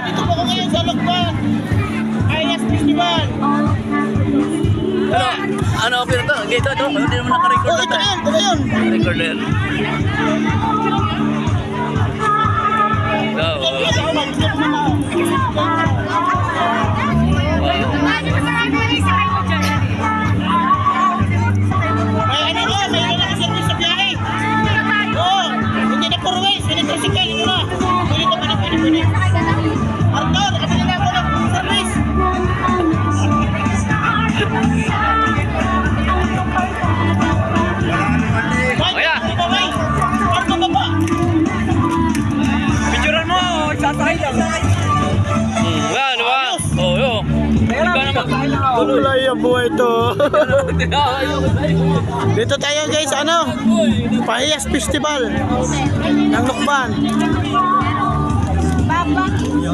dito po ako ngayon sa Lokban. Ayas Festival. Ano pero to? Dito to. Hindi naman naka-record Oh, ito na yun. Record na yan. May ano na, may ano na service sa biyahe. Oo, hindi na puro ways, hindi tricycle, ito na. Pwede na, pwede. Arthur, kasi na ako ng service. Kaya. Arthur ba ba? Picturean mo, sasakay lang. Yan, diba? Oo, yun. Ikaw naman. Tulay ang buhay to. Dito tayo guys, ano? Pahiyas Festival ng Lokban.